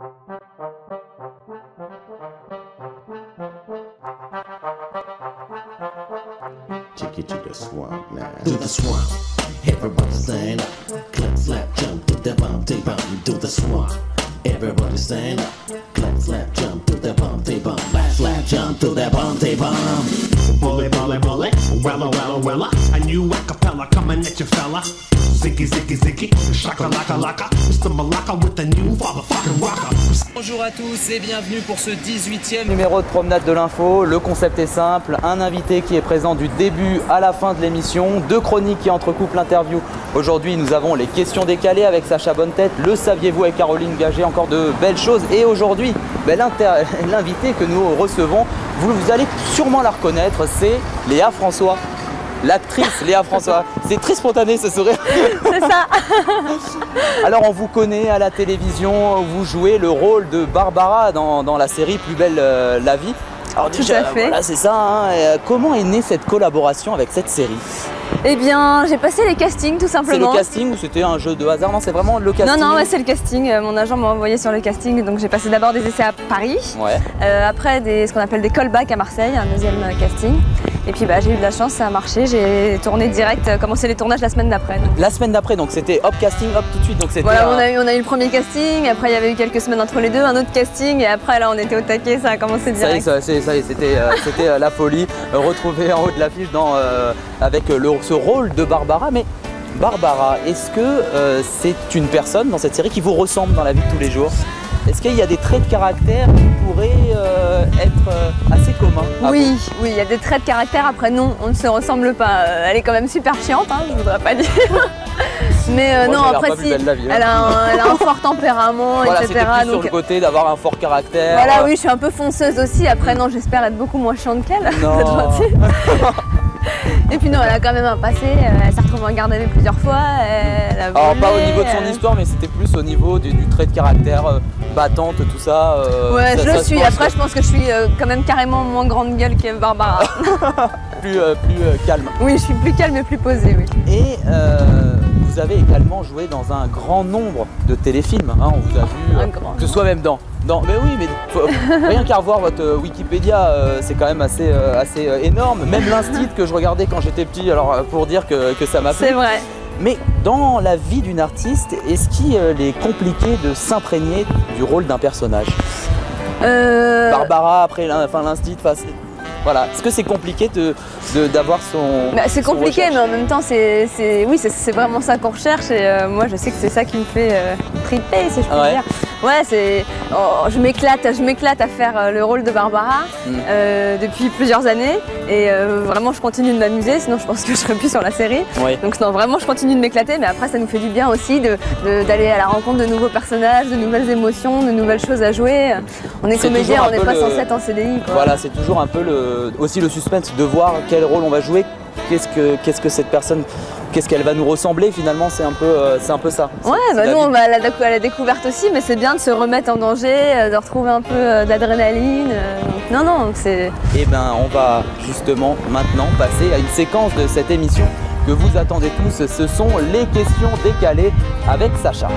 Take it to the swamp now. To the swamp. Everybody stand up. Clap, slap, jump to the bump, they bump. To the swamp. Everybody stand up. Clap, slap, jump to the bump, they bump. Clap, slap, jump to the bump, they bump. Bully, bully, bully, wella, wella, wella. A new acapella coming at you, fella. Ziggy, ziggy, ziggy, shaka, laka, laka. Mr. Malaka with the new motherfucking rocker. Bonjour à tous et bienvenue pour ce 18e numéro de Promenade de l'Info. Le concept est simple, un invité qui est présent du début à la fin de l'émission, deux chroniques qui entrecoupent l'interview. Aujourd'hui, nous avons les questions décalées avec Sacha Bonne-Tête, le saviez-vous avec Caroline Gagé, encore de belles choses. Et aujourd'hui, l'invité que nous recevons, vous allez sûrement la reconnaître, c'est Léa François. L'actrice Léa François. C'est très spontané ce sourire. C'est ça. Alors on vous connaît à la télévision, vous jouez le rôle de Barbara dans la série Plus belle la vie. Alors déjà, tout à fait. Voilà, c'est ça. Hein. Comment est née cette collaboration avec cette série? Eh bien, j'ai passé les castings tout simplement. C'est le casting ou c'était un jeu de hasard? Non, c'est vraiment le casting. Non, ouais, c'est le casting. Mon agent m'a envoyé sur le casting, donc j'ai passé d'abord des essais à Paris. Ouais. Après, ce qu'on appelle des callbacks à Marseille, un deuxième casting. Et puis j'ai eu de la chance, ça a marché. J'ai tourné direct, commencé les tournages la semaine d'après. La semaine d'après, donc c'était hop casting, hop tout de suite. Donc voilà, on a eu le premier casting. Après, il y avait eu quelques semaines entre les deux, un autre casting. Et après, là, on était au taquet, ça a commencé direct. Ça y est, c'était la folie. Retrouvé en haut de l'affiche avec ce rôle de Barbara. Mais Barbara, est-ce que c'est une personne dans cette série qui vous ressemble dans la vie de tous les jours? Est-ce qu'il y a des traits de caractère qui pourraient être assez communs? Oui, il y a des traits de caractère. Après, non, on ne se ressemble pas. Elle est quand même super chiante, hein, je ne voudrais pas dire. Mais moi, non, après, si, elle a un fort tempérament, voilà, etc. Plus donc, sur le côté d'avoir un fort caractère. Voilà, oui, je suis un peu fonceuse aussi. Après, non, j'espère être beaucoup moins chiante qu'elle. Non. Et puis non, elle a quand même un passé, elle s'est retrouvée en garde à vue plusieurs fois. Alors pas au niveau de son histoire, mais c'était plus au niveau du trait de caractère, battante, tout ça. Ouais, je suis. Après, je pense que je suis quand même carrément moins grande gueule que Barbara. plus calme. Oui, je suis plus calme et plus posée, oui. Et vous avez également joué dans un grand nombre de téléfilms. Hein, on vous a vu, que ce soit même dans. Mais oui, mais rien qu'à revoir votre Wikipédia, c'est quand même assez énorme. Même l'instit que je regardais quand j'étais petit, alors pour dire que ça m'a plu. C'est vrai. Mais dans la vie d'une artiste, est-ce qu'il est compliqué de s'imprégner du rôle d'un personnage? Barbara, après l'instit, voilà. Est-ce que c'est compliqué d'avoir son... c'est compliqué, mais en même temps, c'est vraiment ça qu'on recherche. Et moi, je sais que c'est ça qui me fait triper, si je peux dire. Ouais, je m'éclate à faire le rôle de Barbara depuis plusieurs années. Et vraiment, je continue de m'amuser, sinon je pense que je serais plus sur la série. Ouais. Donc non, vraiment, je continue de m'éclater. Mais après, ça nous fait du bien aussi d'aller à la rencontre de nouveaux personnages, de nouvelles émotions, de nouvelles choses à jouer. On est comédien, on n'est pas censé être en CDI. Quoi. Voilà, c'est toujours un peu aussi le suspense de voir quel rôle on va jouer, qu'est-ce que cette personne, qu'est-ce qu'elle va nous ressembler finalement, c'est un peu ça. Ouais, nous on va à la découverte aussi, mais c'est bien de se remettre en danger, de retrouver un peu d'adrénaline. Non, c'est... Eh bien, on va justement maintenant passer à une séquence de cette émission que vous attendez tous, ce sont les questions décalées avec Sacha.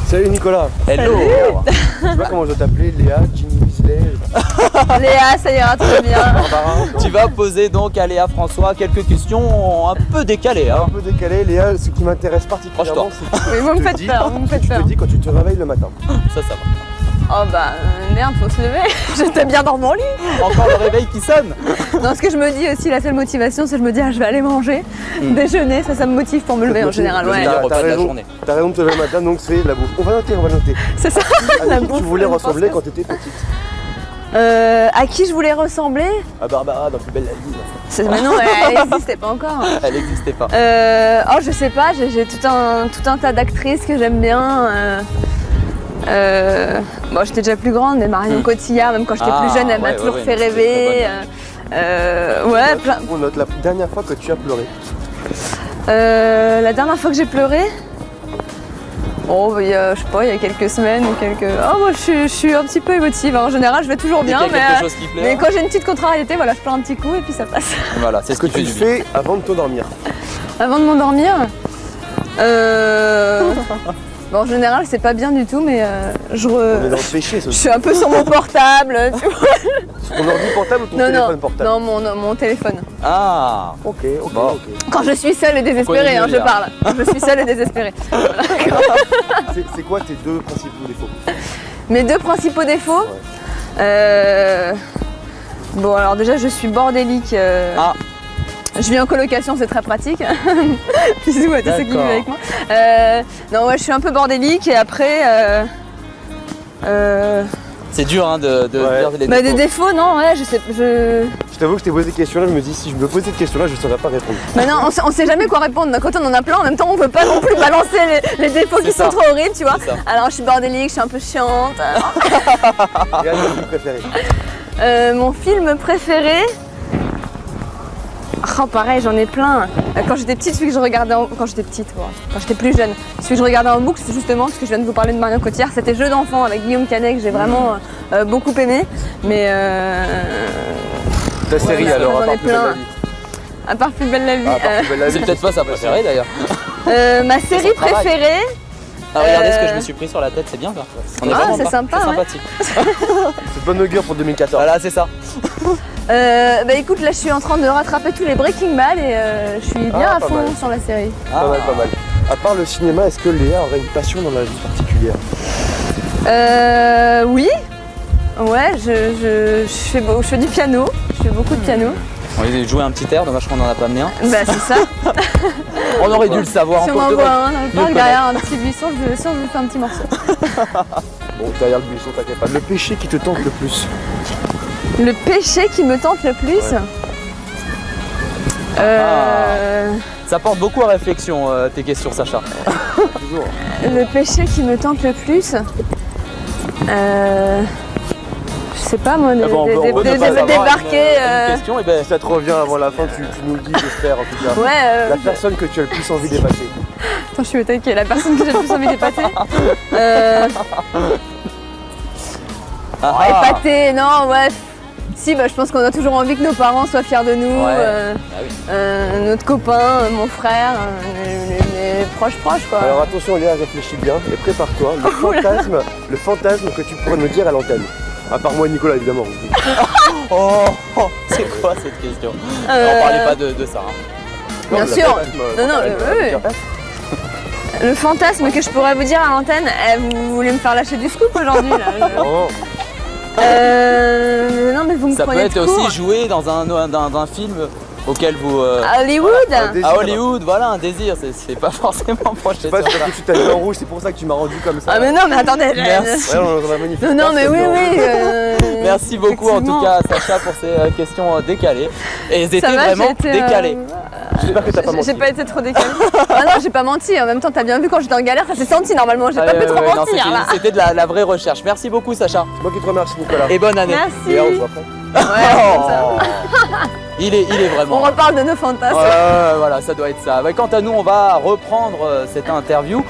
Salut Nicolas. Hello. Je sais pas comment je dois t'appeler, Léa, Ginny Weasley. Léa, ça ira très bien. Barbara. Tu vas poser donc à Léa François quelques questions un peu décalées. Hein. Un peu décalées, Léa, ce qui m'intéresse particulièrement, c'est que vous me faites peur, tu te dis quand tu te réveilles le matin. Ça va. Oh merde, faut se lever. J'étais bien dans mon lit. Encore le réveil qui sonne. Non, ce que je me dis aussi, la seule motivation, c'est que je me dis je vais aller manger, déjeuner, ça me motive pour me lever en général. Ouais. T'as raison de te lever le matin, donc c'est la bouffe. On va noter. C'est ça. À qui tu voulais ressembler quand tu étais petite? À qui je voulais ressembler? À Barbara dans Plus belle la vie. Mais non, elle n'existait pas encore. Elle n'existait pas. Je sais pas, j'ai tout un tas d'actrices que j'aime bien. J'étais déjà plus grande, mais Marion Cotillard, même quand j'étais plus jeune, elle m'a toujours fait rêver. On note la dernière fois que tu as pleuré. La dernière fois que j'ai pleuré, je sais pas, il y a quelques semaines ou quelques... moi je suis un petit peu émotive. En général, je vais toujours bien, mais quand j'ai une petite contrariété, voilà, je pleure un petit coup et puis ça passe. Voilà, c'est ce que tu fais avant de t'endormir. Avant de m'endormir En général, c'est pas bien du tout, mais On est dans le péché, je suis un peu sur mon portable, tu vois. Sur ton ordi portable ou ton téléphone portable? Non, mon téléphone. Ah. Ok. Quand je suis seule et désespérée, On connaît je mieux, parle. Quand je suis seule et désespérée. C'est quoi tes 2 principaux défauts? Mes 2 principaux défauts. Bon, alors déjà, je suis bordélique. Ah. Je vis en colocation, c'est très pratique. Bisous à tous ceux qui vivent avec moi. Non, ouais, je suis un peu bordélique et après. C'est dur hein, de dire les Bah, défauts. des défauts, non, ouais, je sais. Je t'avoue que je t'ai posé cette question-là, je me dis si je me posais cette question-là, je ne saurais pas répondre. Mais non, on sait jamais quoi répondre. D'un côté, on en a plein, en même temps, on veut pas non plus balancer les défauts qui ça. sont trop horribles, tu vois. C'est ça. Alors, je suis bordélique, je suis un peu chiante. Et un film préféré? Mon film préféré. Oh, pareil, j'en ai plein. Quand j'étais petite, celui que je regardais quand j'étais petite, ouais. Quand j'étais plus jeune, celui que je regardais en boucle, c'est justement parce que je viens de vous parler de Marion Cotillard. C'était Jeux d'enfant avec Guillaume Canet que j'ai vraiment beaucoup aimé. Mais Ta série ouais, alors, à j'en ai part Plus belle plein. la vie. À part Plus belle la vie. Ah, à part Plus belle la vie. C'est peut-être pas sa préférée d'ailleurs. Ma série son travail. préférée. Ah, regardez ce que je me suis pris sur la tête, c'est bien ça. On est Ah, vraiment c'est pas- sympa, c'est ouais. sympathique. C'est de bonne augure pour 2014. Voilà, c'est ça. Bah écoute, là je suis en train de rattraper tous les Breaking Bad et je suis bien Ah, à pas fond mal. sur la série. Pas mal, pas mal. À part le cinéma, est-ce que Léa aurait une passion dans la vie particulière? Oui. Ouais, je fais du piano. Je fais beaucoup de piano. On va jouer un petit air, dommage qu'on n'en a pas amené un. Bah c'est ça. On aurait dû le savoir Si on encore. m'envoie un dans le parc mieux derrière un petit buisson, je vous fais un petit morceau. Bon, derrière le buisson, t'inquiète pas. Le péché qui te tente le plus? Le péché qui me tente le plus. Ça porte beaucoup à réflexion tes questions, Sacha. Toujours. Le péché qui me tente le plus. Je sais pas moi, Ah bon, on peut ne pas savoir débarquer. une question, et ben, Si ça te revient avant la fin, tu nous le dis, j'espère en tout cas. Ouais. La personne que tu as le plus envie d'épasser? Attends, je suis au taquet. La personne que j'ai le plus envie d'épater. Épater, non, ouais. Si, bah, je pense qu'on a toujours envie que nos parents soient fiers de nous. Ouais. Ah oui. Notre copain, mon frère, les proches quoi. Alors attention Léa, réfléchis bien et prépare-toi. Le fantasme que tu pourrais nous dire à l'antenne. À part moi et Nicolas évidemment. Oh, c'est quoi cette question? On parlait pas de ça. Hein. Bien sûr. Non, oui. Le fantasme que je pourrais vous dire à l'antenne, vous voulez me faire lâcher du scoop aujourd'hui là. Oh, Non mais vous me Ça peut prenez être de court. aussi joué dans un film auquel vous... À Hollywood. désir. À Hollywood, voilà, un désir, c'est pas forcément proche. je sais pas, c'est parce que tu t'as mis en rouge, c'est pour ça que tu m'as rendu comme ça. Ah mais non mais attendez. Merci. Ouais, on a magnifique. Non mais oui. Merci beaucoup en tout effectivement. cas Sacha pour ces questions décalées. Et elles étaient Ça va, vraiment j'ai été, décalées. J'espère que t'as pas menti. J'ai pas été trop décalée. Ah non, j'ai pas menti. En même temps, t'as bien vu quand j'étais en galère, ça s'est senti normalement. J'ai pas pu trop non, mentir là. c'était de la vraie recherche. Merci beaucoup Sacha. C'est moi qui te remercie Nicolas. Et bonne année. Merci. Et on se voit après. Ouais, comme ça. Il est On vraiment... reparle de nos fantasmes. Voilà, ça doit être ça. Quant à nous, on va reprendre cette interview.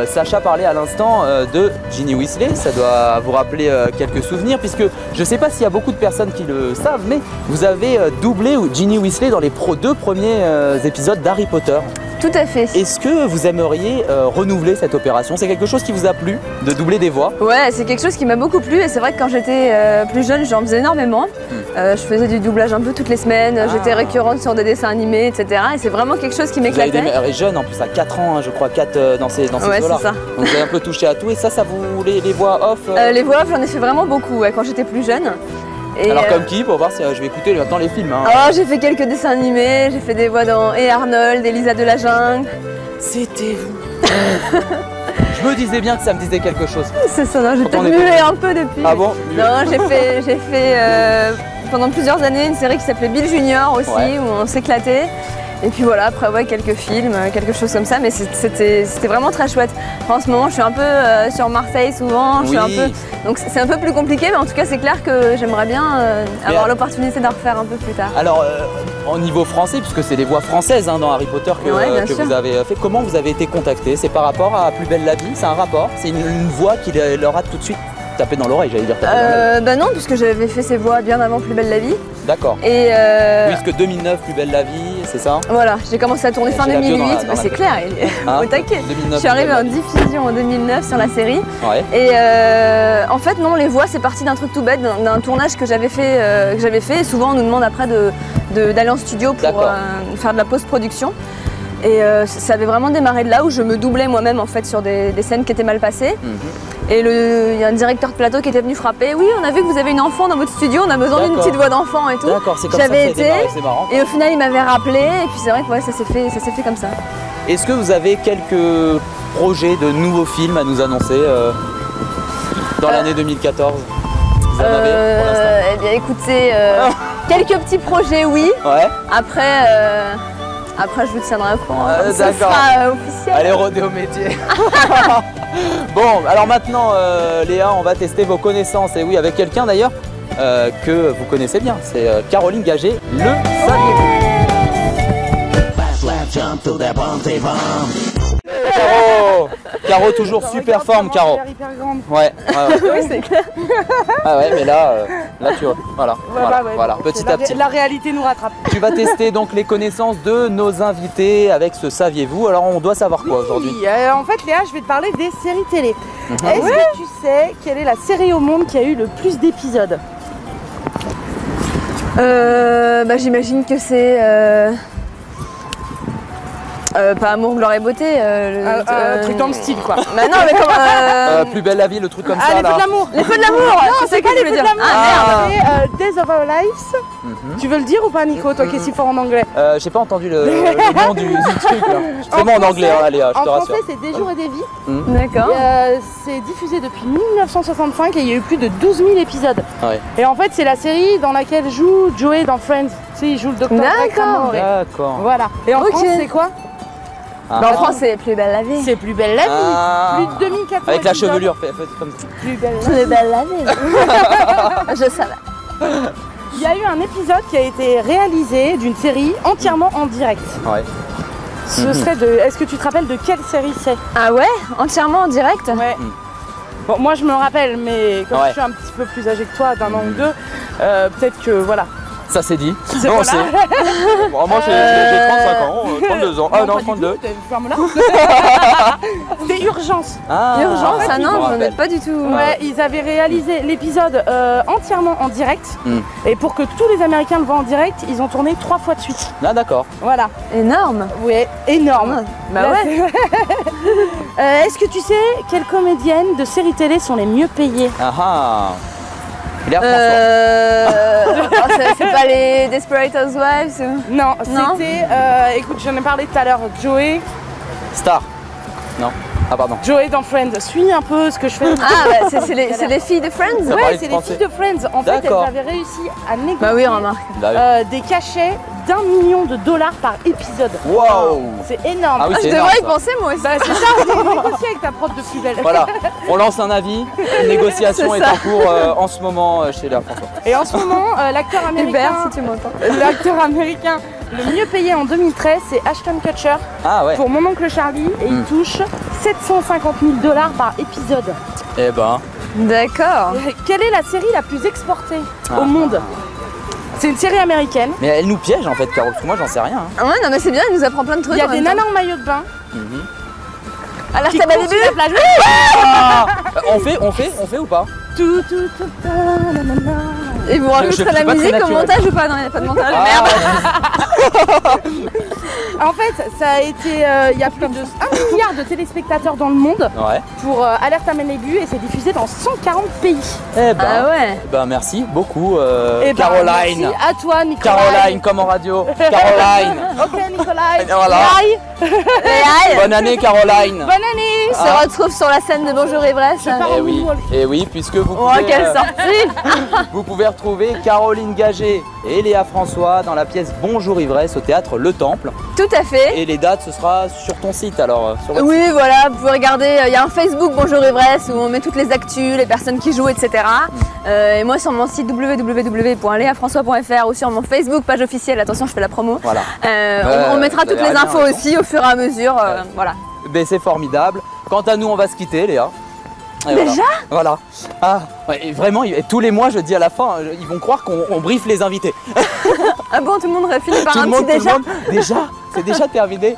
Sacha parlait à l'instant de Ginny Weasley, ça doit vous rappeler quelques souvenirs puisque je ne sais pas s'il y a beaucoup de personnes qui le savent, mais vous avez doublé Ginny Weasley dans les deux premiers épisodes d'Harry Potter. Tout à fait. Est-ce que vous aimeriez renouveler cette opération? C'est quelque chose qui vous a plu de doubler des voix? Ouais, c'est quelque chose qui m'a beaucoup plu et c'est vrai que quand j'étais plus jeune, j'en faisais énormément. Je faisais du doublage un peu toutes les semaines, j'étais récurrente sur des dessins animés, etc. Et c'est vraiment quelque chose qui Vous avez m'éclatait. démarré jeune en plus, à 4 ans, hein, je crois, 4 dans ces Ouais, eaux-là. c'est ça. Donc vous avez un peu touché à tout et ça vous, les voix off Les voix off, j'en ai fait vraiment beaucoup ouais, quand j'étais plus jeune. Et, Alors comme qui? Pour voir si je vais écouter maintenant les films. Hein. Oh, j'ai fait quelques dessins animés, j'ai fait des voix dans Et Arnold, Elisa de la jungle. C'était vous. Je me disais bien que ça me disait quelque chose. C'est ça, non, j'ai Quand on peut-être était mué jeune. un peu depuis. Ah bon? Non, j'ai fait pendant plusieurs années une série qui s'appelait Bill Junior aussi, Ouais. où on s'éclatait. Et puis voilà, après ouais, quelques films, quelque chose comme ça, mais c'était vraiment très chouette. En ce moment, je suis un peu sur Marseille souvent, je suis un Oui. peu... donc c'est un peu plus compliqué, mais en tout cas, c'est clair que j'aimerais bien avoir l'opportunité d'en refaire un peu plus tard. Alors au niveau français, puisque c'est des voix françaises hein, dans Harry Potter que, Ouais, bien que sûr. vous avez fait, comment vous avez été contacté? C'est par rapport à Plus belle la vie? C'est un rapport? C'est une voix qui leur a tout de suite taper dans l'oreille, j'allais dire taper dans l'oreille. Bah non, puisque j'avais fait ses voix bien avant Plus belle la vie. D'accord. Et Oui, parce que 2009, Plus belle la vie, c'est ça? voilà, j'ai commencé à tourner fin J'ai la bio 2008, dans la c'est tête. clair, il est Hein au taquet. 2009, Je suis arrivée Plus en belle la vie. diffusion en 2009 sur la série. Ouais. Et en fait, non, les voix, c'est parti d'un truc tout bête, d'un tournage que j'avais fait. Et souvent, on nous demande après d'aller en studio pour D'accord. faire de la post-production. Et ça avait vraiment démarré de là où je me doublais moi-même en fait sur des scènes qui étaient mal passées. Et il y a un directeur de plateau qui était venu frapper. Oui, on a vu que vous avez une enfant dans votre studio, on a besoin d'une D'accord. petite voix d'enfant et tout. D'accord, c'est comme ça que ça J'avais a été. démarré, c'est marrant. Et au final, il m'avait rappelé. Et puis c'est vrai que ouais, ça s'est fait comme ça. Est-ce que vous avez quelques projets de nouveaux films à nous annoncer dans l'année 2014? Vous en avez pour l'instant? Eh bien, écoutez, quelques petits projets, oui. Ouais. Après, je vous tiendrai au courant. Ça D'accord. sera officiel. Allez, rodéo métier. Bon, alors maintenant, Léa, on va tester vos connaissances. Et oui, avec quelqu'un d'ailleurs que vous connaissez bien. C'est Caroline Gagé. Le saviez-vous? Fast slap jump to the bounty bomb. Caro, toujours super forme, Caro. Hyper grande. Ouais. Oui, c'est clair. Ah ouais, mais là tu vois. Voilà. Voilà. Bon, Petit c'est à petit. La réalité nous rattrape. Tu vas tester donc les connaissances de nos invités avec ce saviez-vous. Alors on doit savoir quoi aujourd'hui? Oui, en fait, Léa, je vais te parler des séries télé. Est-ce que tu sais quelle est la série au monde qui a eu le plus d'épisodes? Bah, j'imagine que c'est. Pas Amour, Gloire et Beauté. Un truc dans le style, quoi. Bah non, mais comment. Plus belle la vie, le truc comme Ah, ça les là. feux de l'amour. Les Feux de l'amour. Non, c'est pas les feux de l'amour. Ah merde. C'est Days of Our Lives. Tu veux le dire ou pas, Nico, toi qui es si fort en anglais? J'ai pas entendu le nom du truc là. C'est bon en anglais, hein, Léa, je En te rassure. français, c'est Des jours et des vies. D'accord. C'est diffusé depuis 1965 et il y a eu plus de 12 000 épisodes. Ouais. Et en fait, c'est la série dans laquelle joue Joey dans Friends. Tu sais, il joue le docteur Greg D'accord. Ramoré. D'accord. Voilà. Et en Ok. France, c'est quoi? Ah. Bah, en France, c'est Plus belle la vie. C'est Plus belle la vie. Ah. Plus de 2400 Avec la épisodes. chevelure, fait comme ça. Plus belle la vie. Plus belle la vie. Je savais. Il y a eu un épisode qui a été réalisé d'une série entièrement en direct. Ouais. Ce serait de. Est-ce que tu te rappelles de quelle série c'est? Ah ouais? Entièrement en direct? Ouais. Bon, moi je me rappelle, mais comme Ouais. je suis un petit peu plus âgée que toi, d'un an ou deux, peut-être que voilà. Ça c'est dit. C'est Non, voilà. c'est. Bon, moi j'ai 35 ans, 32 ans. Ah non, pas du 32. tout, ferme-la. C'était Urgence. Ah, Urgence, fait, ça je non, me j'en ai rappelle. pas du tout. Ouais, ils avaient réalisé l'épisode entièrement en direct. Et pour que tous les Américains le voient en direct, ils ont tourné 3 fois de suite. Ah d'accord. Voilà. Énorme. Ouais, énorme. Bah Là, ouais. Est-ce que tu sais quelles comédiennes de séries télé sont les mieux payées? Ah ah. Léa François. C'est pas les Desperate Housewives ou... Non, Non. c'était. Écoute, j'en ai parlé tout à l'heure. Joey Star. Non. Ah pardon. Joey dans Friends. Suis un peu ce que je fais. Ah, bah, c'est les filles de Friends? Ça Ouais, parlait c'est de les français. filles de Friends. En fait, elles D'accord. avaient réussi à négocier Bah oui, remarque. Bah oui. des cachets d'1 million de dollars par épisode. Wow. C'est énorme. Ah oui, Ah, c'est je énorme, devrais y ça. penser moi aussi. Bah, c'est ça, on est négocié avec ta prof de plus belle. Voilà, on lance un avis. Une négociation C'est est ça. en cours en ce moment chez Léa François. Et en ce moment, l'acteur américain. Hubert, si tu m'entends. L'acteur américain le mieux payé en 2013, c'est Ashton Kutcher Ah ouais. pour Mon oncle Charlie et il touche 750 000 dollars par épisode. Eh ben. D'accord. Quelle est la série la plus exportée Ah. au monde? C'est une série américaine. Mais elle nous piège en fait, Caro, parce que moi j'en sais rien. Hein. Ah ouais, non mais c'est bien, il nous apprend plein de trucs. Il y a en des même temps. nanas en maillot de bain Alors qui t'as courent pas sur la plage. Ah on fait ou pas? Tout, nanana. Et vous je rajouterez suis la pas très musique au naturel. montage ou pas? Non, il n'y a pas de montage. Ah, Merde. En fait, ça a été. Il y a plus de 1 milliard de téléspectateurs dans le monde Ouais. pour Alerte à Malibu et c'est diffusé dans 140 pays. Eh ben. Ah ouais. Ben merci beaucoup Et ben, Caroline. merci à toi, Nicolas. Caroline comme en radio. Caroline. Ok, Nicolas. Voilà. Bye. Et Bonne année Caroline. Bonne année. on se retrouve sur la scène de Bonjour Ivresse. Eh oui, puisque vous Oh, pouvez, quelle sortie. vous pouvez retrouver Caroline Gagé et Léa François dans la pièce Bonjour Ivresse au théâtre Le Temple. Tout à fait. Et les dates, ce sera sur ton site alors sur votre Oui, voilà, vous pouvez regarder, il y a un Facebook Bonjour Ivresse où on met toutes les actus, les personnes qui jouent, etc. Et moi sur mon site www.leafrançois.fr ou sur mon Facebook, page officielle, attention je fais la promo. Voilà. On mettra vous toutes avez les raison, infos aussi au fur et à mesure. Voilà. Ben, c'est formidable. Quant à nous, on va se quitter, Léa. Et Déjà voilà. Ah, ouais, et vraiment, et tous les mois, je dis à la fin, ils vont croire qu'on briefe les invités. Ah bon, tout le monde aurait fini par Tout un le petit monde, déjà. déjà, c'est déjà terminé.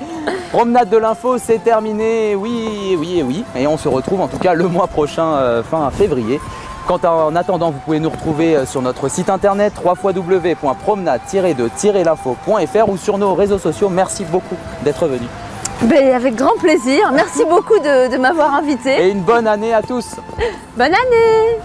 Promenade de l'info, c'est terminé. Oui, oui et oui. Et on se retrouve en tout cas le mois prochain, fin février. En attendant, vous pouvez nous retrouver sur notre site internet www.promenade-de-l'info.fr ou sur nos réseaux sociaux. Merci beaucoup d'être venu. Ben, avec grand plaisir. Merci beaucoup de m'avoir invité. Et une bonne année à tous. Bonne année.